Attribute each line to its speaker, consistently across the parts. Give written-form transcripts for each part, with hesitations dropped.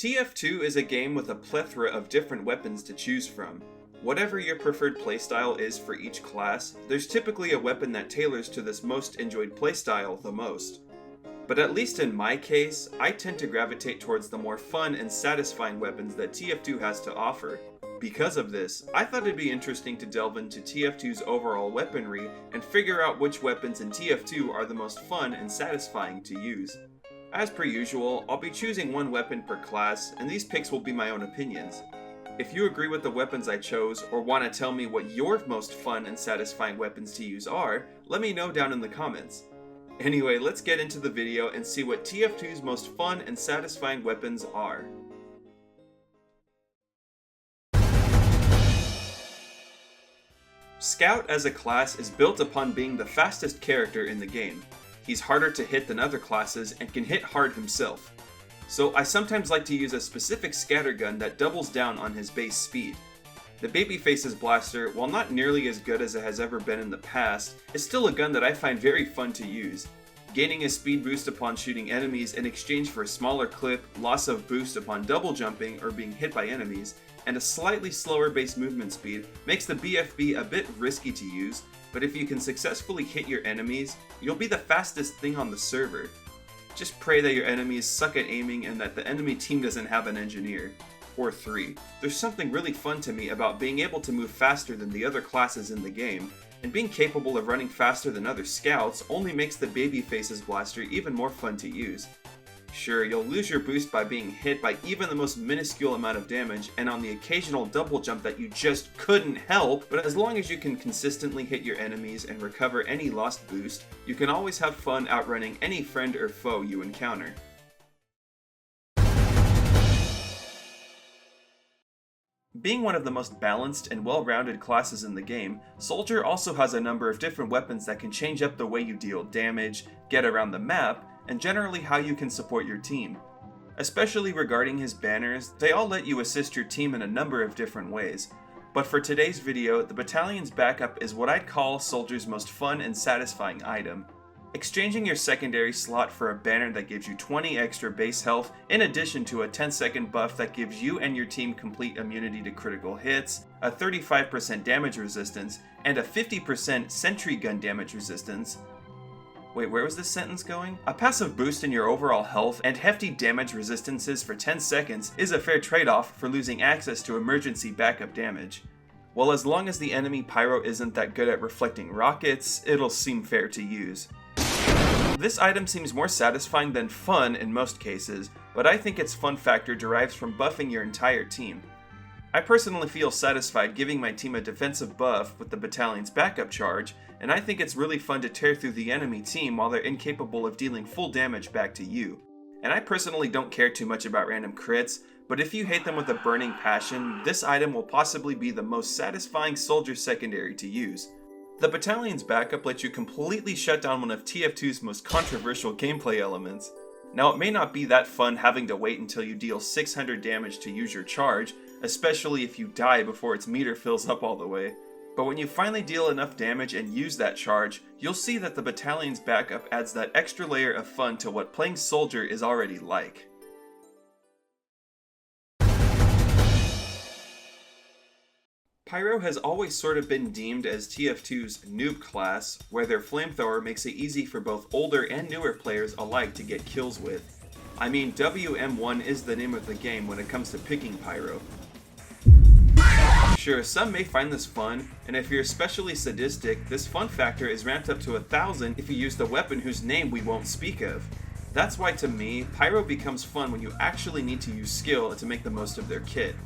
Speaker 1: TF2 is a game with a plethora of different weapons to choose from. Whatever your preferred playstyle is for each class, there's typically a weapon that tailors to this most enjoyed playstyle the most. But at least in my case, I tend to gravitate towards the more fun and satisfying weapons that TF2 has to offer. Because of this, I thought it'd be interesting to delve into TF2's overall weaponry and figure out which weapons in TF2 are the most fun and satisfying to use. As per usual, I'll be choosing one weapon per class, and these picks will be my own opinions. If you agree with the weapons I chose, or want to tell me what your most fun and satisfying weapons to use are, let me know down in the comments. Anyway, let's get into the video and see what TF2's most fun and satisfying weapons are. Scout as a class is built upon being the fastest character in the game. He's harder to hit than other classes and can hit hard himself. So I sometimes like to use a specific scattergun that doubles down on his base speed. The Babyface's blaster, while not nearly as good as it has ever been in the past, is still a gun that I find very fun to use. Gaining a speed boost upon shooting enemies in exchange for a smaller clip, loss of boost upon double jumping or being hit by enemies, and a slightly slower base movement speed makes the BFB a bit risky to use, but if you can successfully hit your enemies, you'll be the fastest thing on the server. Just pray that your enemies suck at aiming and that the enemy team doesn't have an engineer. Or 3. There's something really fun to me about being able to move faster than the other classes in the game, and being capable of running faster than other scouts only makes the Babyface's blaster even more fun to use. Sure, you'll lose your boost by being hit by even the most minuscule amount of damage and on the occasional double jump that you just couldn't help, but as long as you can consistently hit your enemies and recover any lost boost, you can always have fun outrunning any friend or foe you encounter. Being one of the most balanced and well-rounded classes in the game, Soldier also has a number of different weapons that can change up the way you deal damage, get around the map, and generally how you can support your team. Especially regarding his banners, they all let you assist your team in a number of different ways. But for today's video, the Battalion's backup is what I'd call Soldier's most fun and satisfying item. Exchanging your secondary slot for a banner that gives you 20 extra base health, in addition to a 10-second buff that gives you and your team complete immunity to critical hits, a 35% damage resistance, and a 50% sentry gun damage resistance. Wait, where was this sentence going? A passive boost in your overall health and hefty damage resistances for 10 seconds is a fair trade-off for losing access to emergency backup damage. Well, as long as the enemy Pyro isn't that good at reflecting rockets, it'll seem fair to use. This item seems more satisfying than fun in most cases, but I think its fun factor derives from buffing your entire team. I personally feel satisfied giving my team a defensive buff with the Battalion's backup charge, and I think it's really fun to tear through the enemy team while they're incapable of dealing full damage back to you. And I personally don't care too much about random crits, but if you hate them with a burning passion, this item will possibly be the most satisfying Soldier secondary to use. The Battalion's backup lets you completely shut down one of TF2's most controversial gameplay elements. Now, it may not be that fun having to wait until you deal 600 damage to use your charge, especially if you die before its meter fills up all the way. But when you finally deal enough damage and use that charge, you'll see that the Battalion's backup adds that extra layer of fun to what playing Soldier is already like. Pyro has always sort of been deemed as TF2's noob class, where their flamethrower makes it easy for both older and newer players alike to get kills with. I mean, WM1 is the name of the game when it comes to picking Pyro. Sure, some may find this fun, and if you're especially sadistic, this fun factor is ramped up to 1000 if you use the weapon whose name we won't speak of. That's why, to me, Pyro becomes fun when you actually need to use skill to make the most of their kit.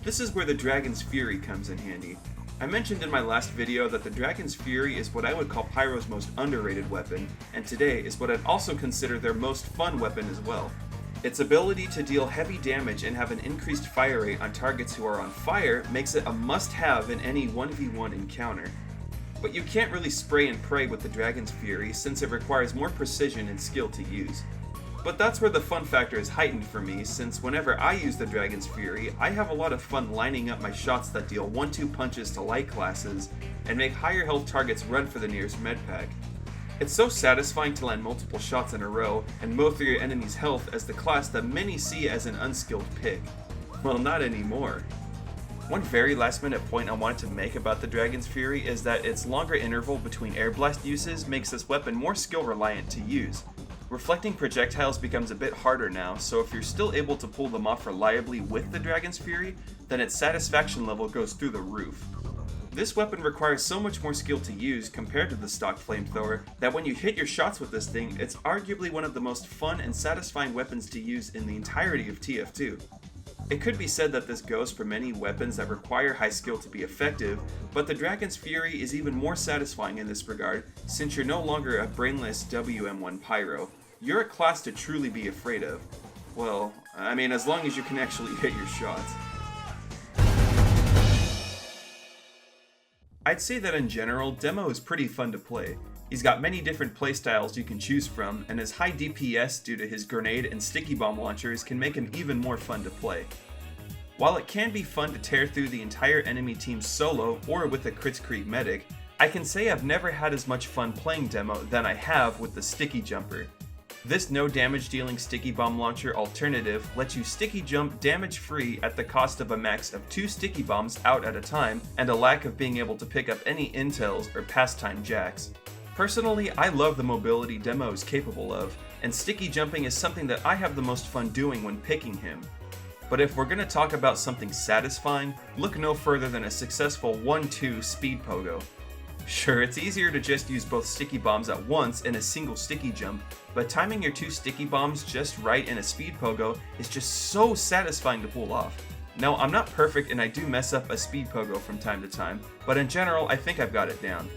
Speaker 1: This is where the Dragon's Fury comes in handy. I mentioned in my last video that the Dragon's Fury is what I would call Pyro's most underrated weapon, and today is what I'd also consider their most fun weapon as well. Its ability to deal heavy damage and have an increased fire rate on targets who are on fire makes it a must-have in any 1v1 encounter. But you can't really spray and pray with the Dragon's Fury since it requires more precision and skill to use. But that's where the fun factor is heightened for me, since whenever I use the Dragon's Fury, I have a lot of fun lining up my shots that deal 1-2 punches to light classes, and make higher health targets run for the nearest medpack. It's so satisfying to land multiple shots in a row and mow through your enemy's health as the class that many see as an unskilled pick. Well, not anymore. One very last minute point I wanted to make about the Dragon's Fury is that its longer interval between air blast uses makes this weapon more skill reliant to use. Reflecting projectiles becomes a bit harder now, so if you're still able to pull them off reliably with the Dragon's Fury, then its satisfaction level goes through the roof. This weapon requires so much more skill to use compared to the stock flamethrower that when you hit your shots with this thing, it's arguably one of the most fun and satisfying weapons to use in the entirety of TF2. It could be said that this goes for many weapons that require high skill to be effective, but the Dragon's Fury is even more satisfying in this regard since you're no longer a brainless WM1 Pyro. You're a class to truly be afraid of. Well, I mean, as long as you can actually hit your shots. I'd say that in general, Demo is pretty fun to play. He's got many different playstyles you can choose from, and his high DPS due to his grenade and sticky bomb launchers can make him even more fun to play. While it can be fun to tear through the entire enemy team solo or with a Crits Creep medic, I can say I've never had as much fun playing Demo than I have with the Sticky Jumper. This no damage dealing sticky bomb launcher alternative lets you sticky jump damage free at the cost of a max of 2 sticky bombs out at a time and a lack of being able to pick up any intels or pastime jacks. Personally, I love the mobility Demo is capable of, and sticky jumping is something that I have the most fun doing when picking him. But if we're gonna talk about something satisfying, look no further than a successful 1-2 speed pogo. Sure, it's easier to just use both sticky bombs at once in a single sticky jump, but timing your 2 sticky bombs just right in a speed pogo is just so satisfying to pull off. Now, I'm not perfect and I do mess up a speed pogo from time to time, but in general, I think I've got it down.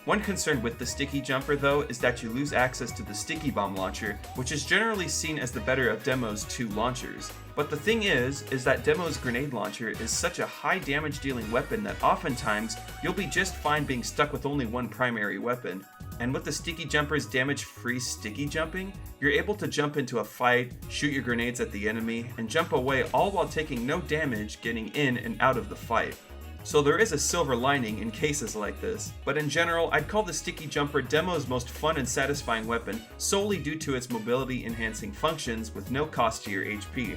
Speaker 1: One concern with the sticky jumper though is that you lose access to the sticky bomb launcher, which is generally seen as the better of Demo's 2 launchers. But the thing is that Demo's grenade launcher is such a high damage dealing weapon that oftentimes you'll be just fine being stuck with only one primary weapon. And with the sticky jumper's damage free sticky jumping, you're able to jump into a fight, shoot your grenades at the enemy, and jump away all while taking no damage getting in and out of the fight. So there is a silver lining in cases like this, but in general, I'd call the Sticky Jumper Demo's most fun and satisfying weapon solely due to its mobility enhancing functions with no cost to your HP.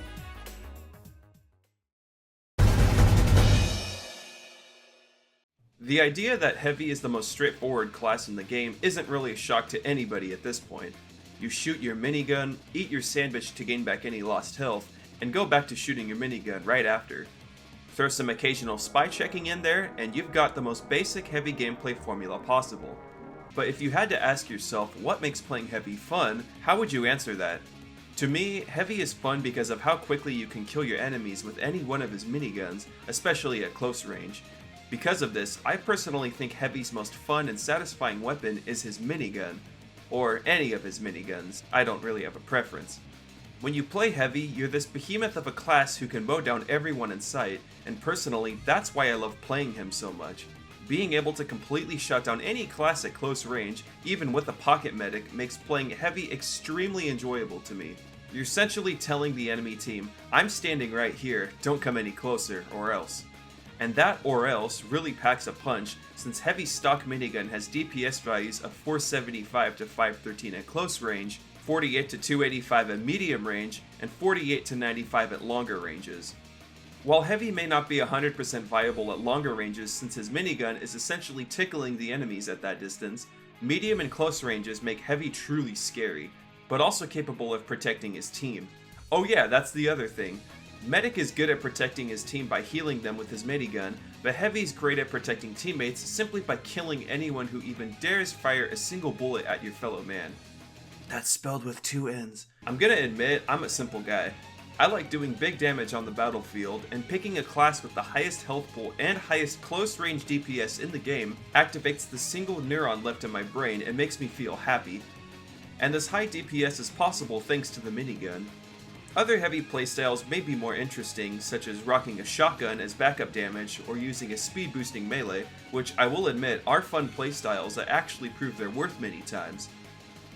Speaker 1: The idea that Heavy is the most straightforward class in the game isn't really a shock to anybody at this point. You shoot your minigun, eat your sandwich to gain back any lost health, and go back to shooting your minigun right after. Throw some occasional spy checking in there, and you've got the most basic Heavy gameplay formula possible. But if you had to ask yourself what makes playing Heavy fun, how would you answer that? To me, Heavy is fun because of how quickly you can kill your enemies with any one of his miniguns, especially at close range. Because of this, I personally think Heavy's most fun and satisfying weapon is his minigun, or any of his miniguns. I don't really have a preference. When you play Heavy, you're this behemoth of a class who can mow down everyone in sight, and personally, that's why I love playing him so much. Being able to completely shut down any class at close range, even with a pocket medic, makes playing Heavy extremely enjoyable to me. You're essentially telling the enemy team, I'm standing right here, don't come any closer, or else. And that or else really packs a punch, since Heavy's stock minigun has DPS values of 475 to 513 at close range, 48 to 285 at medium range, and 48 to 95 at longer ranges. While Heavy may not be 100% viable at longer ranges since his minigun is essentially tickling the enemies at that distance, medium and close ranges make Heavy truly scary, but also capable of protecting his team. Oh yeah, that's the other thing. Medic is good at protecting his team by healing them with his minigun, but Heavy's great at protecting teammates simply by killing anyone who even dares fire a single bullet at your fellow man. That's spelled with 2 N's. I'm gonna admit, I'm a simple guy. I like doing big damage on the battlefield, and picking a class with the highest health pool and highest close range DPS in the game activates the single neuron left in my brain and makes me feel happy. And this high DPS is possible thanks to the minigun. Other Heavy playstyles may be more interesting, such as rocking a shotgun as backup damage or using a speed boosting melee, which I will admit are fun playstyles that actually prove their worth many times.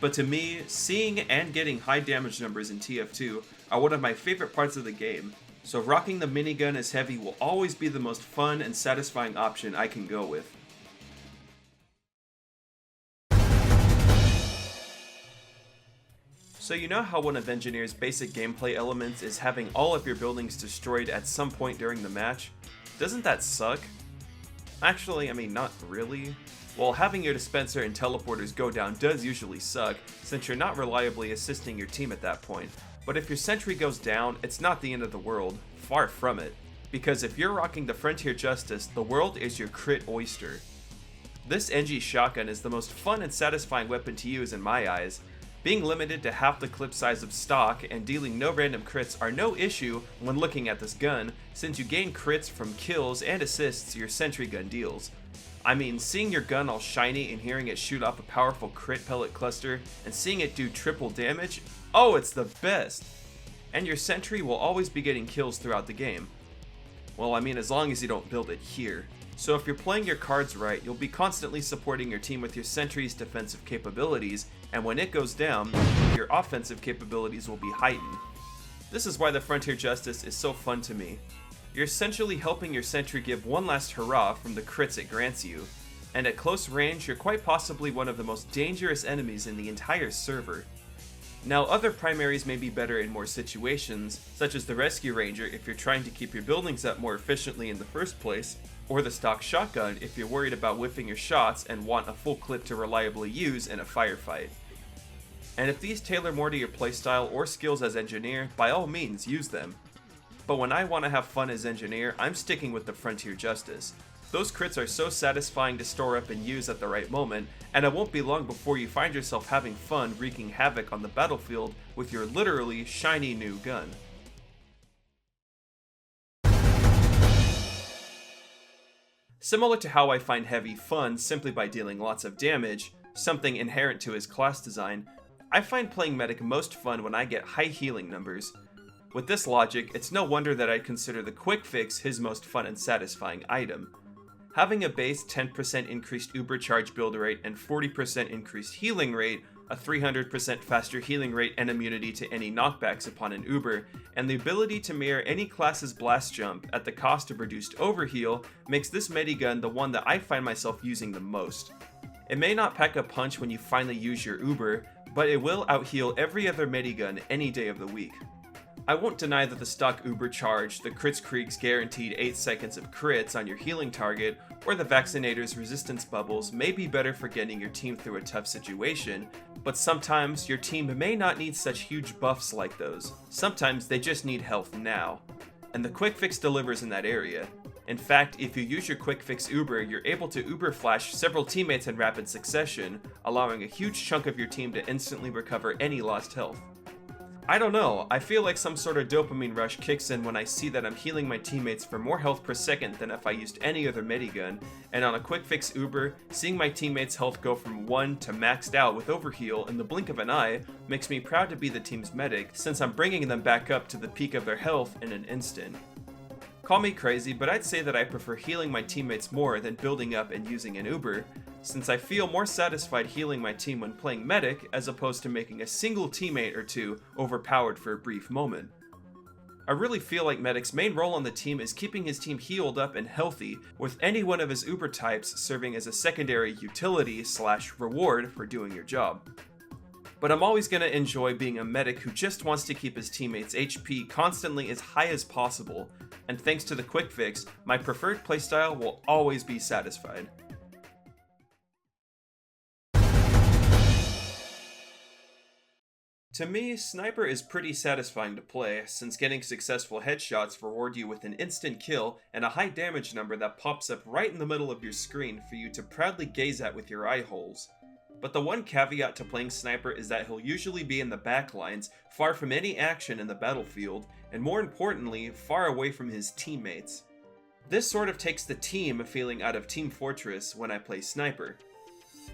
Speaker 1: But to me, seeing and getting high damage numbers in TF2 are one of my favorite parts of the game, so rocking the minigun as Heavy will always be the most fun and satisfying option I can go with. So you know how one of Engineer's basic gameplay elements is having all of your buildings destroyed at some point during the match? Doesn't that suck? Actually, I mean, not really. Well, having your dispenser and teleporters go down does usually suck, since you're not reliably assisting your team at that point. But if your sentry goes down, it's not the end of the world. Far from it. Because if you're rocking the Frontier Justice, the world is your crit oyster. This NG shotgun is the most fun and satisfying weapon to use in my eyes. Being limited to half the clip size of stock and dealing no random crits are no issue when looking at this gun, since you gain crits from kills and assists your sentry gun deals. I mean, seeing your gun all shiny and hearing it shoot off a powerful crit pellet cluster and seeing it do triple damage, oh, it's the best! And your sentry will always be getting kills throughout the game. Well, I mean, as long as you don't build it here. So if you're playing your cards right, you'll be constantly supporting your team with your sentry's defensive capabilities, and when it goes down, your offensive capabilities will be heightened. This is why the Frontier Justice is so fun to me. You're essentially helping your sentry give one last hurrah from the crits it grants you, and at close range, you're quite possibly one of the most dangerous enemies in the entire server. Now, other primaries may be better in more situations, such as the Rescue Ranger if you're trying to keep your buildings up more efficiently in the first place, or the stock shotgun if you're worried about whiffing your shots and want a full clip to reliably use in a firefight. And if these tailor more to your playstyle or skills as Engineer, by all means use them. But when I want to have fun as Engineer, I'm sticking with the Frontier Justice. Those crits are so satisfying to store up and use at the right moment, and it won't be long before you find yourself having fun wreaking havoc on the battlefield with your literally shiny new gun. Similar to how I find Heavy fun simply by dealing lots of damage, something inherent to his class design, I find playing Medic most fun when I get high healing numbers. With this logic, it's no wonder that I'd consider the Quick Fix his most fun and satisfying item. Having a base 10% increased Uber charge build rate and 40% increased healing rate, a 300% faster healing rate and immunity to any knockbacks upon an Uber, and the ability to mirror any class's blast jump at the cost of reduced overheal makes this Minigun the one that I find myself using the most. It may not pack a punch when you finally use your Uber, but it will outheal every other Minigun any day of the week. I won't deny that the stock Uber charge, the Kritzkrieg's guaranteed 8 seconds of crits on your healing target, or the Vaccinator's resistance bubbles may be better for getting your team through a tough situation, but sometimes your team may not need such huge buffs like those. Sometimes they just need health now. And the Quick Fix delivers in that area. In fact, if you use your Quick Fix Uber, you're able to Uber flash several teammates in rapid succession, allowing a huge chunk of your team to instantly recover any lost health. I don't know, I feel like some sort of dopamine rush kicks in when I see that I'm healing my teammates for more health per second than if I used any other Minigun, and on a Quick Fix Uber, seeing my teammates' health go from 1 to maxed out with overheal in the blink of an eye makes me proud to be the team's medic, since I'm bringing them back up to the peak of their health in an instant. Call me crazy, but I'd say that I prefer healing my teammates more than building up and using an Uber, since I feel more satisfied healing my team when playing Medic as opposed to making a single teammate or two overpowered for a brief moment. I really feel like Medic's main role on the team is keeping his team healed up and healthy, with any one of his Uber types serving as a secondary utility/reward for doing your job. But I'm always going to enjoy being a medic who just wants to keep his teammates' HP constantly as high as possible, and thanks to the Quick Fix, my preferred playstyle will always be satisfied. To me, Sniper is pretty satisfying to play, since getting successful headshots reward you with an instant kill and a high damage number that pops up right in the middle of your screen for you to proudly gaze at with your eye holes. But the one caveat to playing Sniper is that he'll usually be in the back lines, far from any action in the battlefield, and more importantly, far away from his teammates. This sort of takes the team feeling out of Team Fortress when I play Sniper.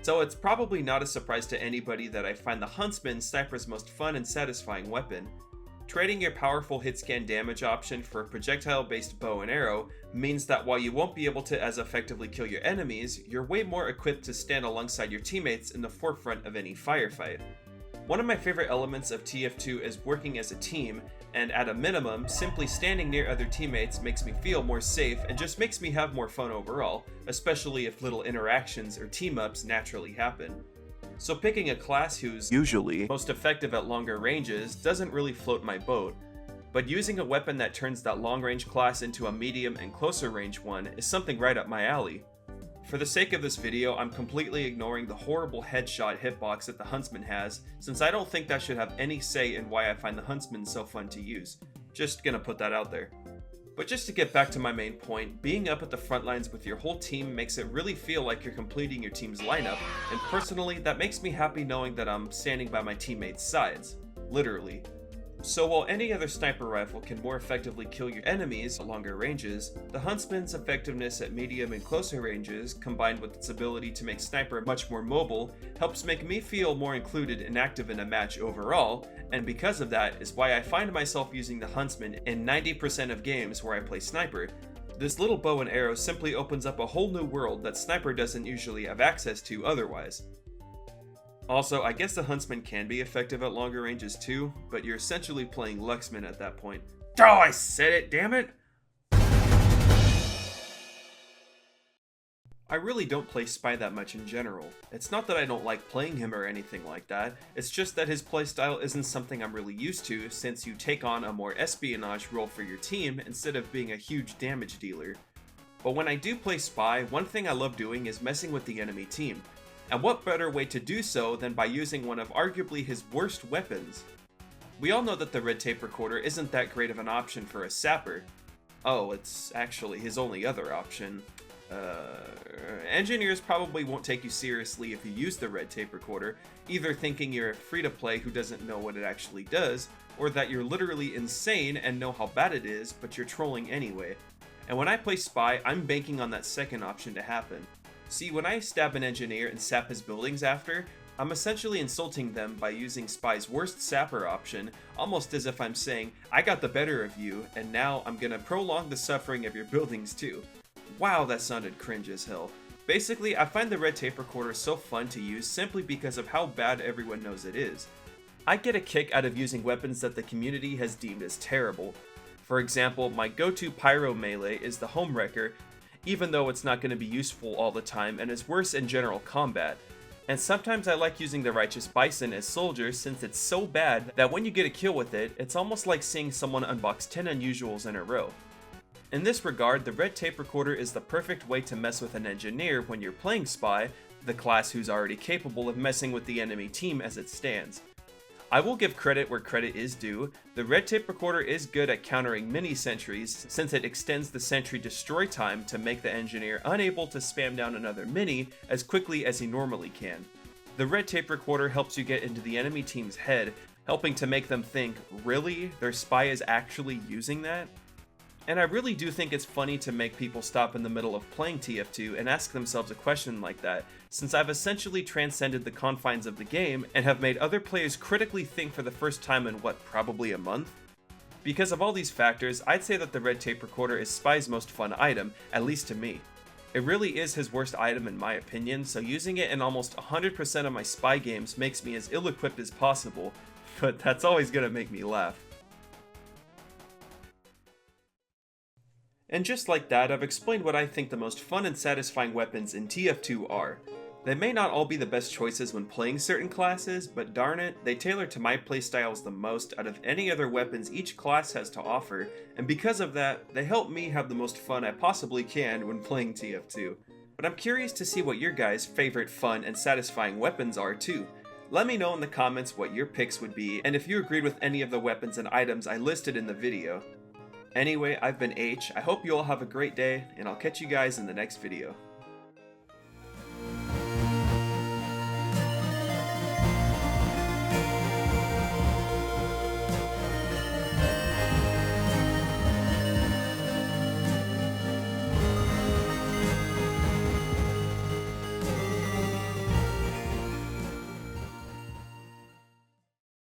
Speaker 1: So it's probably not a surprise to anybody that I find the Huntsman Sniper's most fun and satisfying weapon. Trading your powerful hit scan damage option for a projectile-based bow and arrow means that while you won't be able to as effectively kill your enemies, you're way more equipped to stand alongside your teammates in the forefront of any firefight. One of my favorite elements of TF2 is working as a team, and at a minimum, simply standing near other teammates makes me feel more safe and just makes me have more fun overall, especially if little interactions or team-ups naturally happen. so picking a class who's usually most effective at longer ranges doesn't really float my boat. But using a weapon that turns that long-range class into a medium and closer range one is something right up my alley. For the sake of this video, I'm completely ignoring the horrible headshot hitbox that the Huntsman has, since I don't think that should have any say in why I find the Huntsman so fun to use. Just gonna put that out there. But just to get back to my main point, being up at the front lines with your whole team makes it really feel like you're completing your team's lineup, and personally, that makes me happy knowing that I'm standing by my teammates' sides. Literally. So while any other sniper rifle can more effectively kill your enemies at longer ranges, the Huntsman's effectiveness at medium and closer ranges, combined with its ability to make sniper much more mobile, helps make me feel more included and active in a match overall, and because of that is why I find myself using the Huntsman in 90% of games where I play sniper. This little bow and arrow simply opens up a whole new world that sniper doesn't usually have access to otherwise. Also, I guess the Huntsman can be effective at longer ranges too, but you're essentially playing Luxman at that point. Oh, I said it, damn it! I really don't play Spy that much in general. It's not that I don't like playing him or anything like that, it's just that his playstyle isn't something I'm really used to since you take on a more espionage role for your team instead of being a huge damage dealer. But when I do play Spy, one thing I love doing is messing with the enemy team. And what better way to do so than by using one of arguably his worst weapons? We all know that the red tape recorder isn't that great of an option for a sapper. Oh, it's actually his only other option. Engineers probably won't take you seriously if you use the red tape recorder, either thinking you're a free-to-play who doesn't know what it actually does, or that you're literally insane and know how bad it is, but you're trolling anyway. And when I play Spy, I'm banking on that second option to happen. See, when I stab an engineer and sap his buildings after, I'm essentially insulting them by using Spy's worst sapper option, almost as if I'm saying, I got the better of you, and now I'm gonna prolong the suffering of your buildings too. Wow, that sounded cringe as hell. Basically, I find the red tape recorder so fun to use simply because of how bad everyone knows it is. I get a kick out of using weapons that the community has deemed as terrible. For example, my go-to Pyro melee is the Home Wrecker, even though it's not going to be useful all the time and is worse in general combat. And sometimes I like using the Righteous Bison as soldier since it's so bad that when you get a kill with it, it's almost like seeing someone unbox 10 unusuals in a row. In this regard, the red tape recorder is the perfect way to mess with an engineer when you're playing Spy, the class who's already capable of messing with the enemy team as it stands. I will give credit where credit is due. The red tape recorder is good at countering mini sentries since it extends the sentry destroy time to make the engineer unable to spam down another mini as quickly as he normally can. The red tape recorder helps you get into the enemy team's head, helping to make them think, really? Their Spy is actually using that? And I really do think it's funny to make people stop in the middle of playing TF2 and ask themselves a question like that, since I've essentially transcended the confines of the game and have made other players critically think for the first time in probably a month? Because of all these factors, I'd say that the red tape recorder is Spy's most fun item, at least to me. It really is his worst item in my opinion, so using it in almost 100% of my Spy games makes me as ill-equipped as possible, but that's always gonna make me laugh. And just like that, I've explained what I think the most fun and satisfying weapons in TF2 are. They may not all be the best choices when playing certain classes, but darn it, they tailor to my playstyles the most out of any other weapons each class has to offer, and because of that, they help me have the most fun I possibly can when playing TF2. But I'm curious to see what your guys' favorite fun and satisfying weapons are too. Let me know in the comments what your picks would be, and if you agreed with any of the weapons and items I listed in the video. Anyway, I've been H, I hope you all have a great day, and I'll catch you guys in the next video.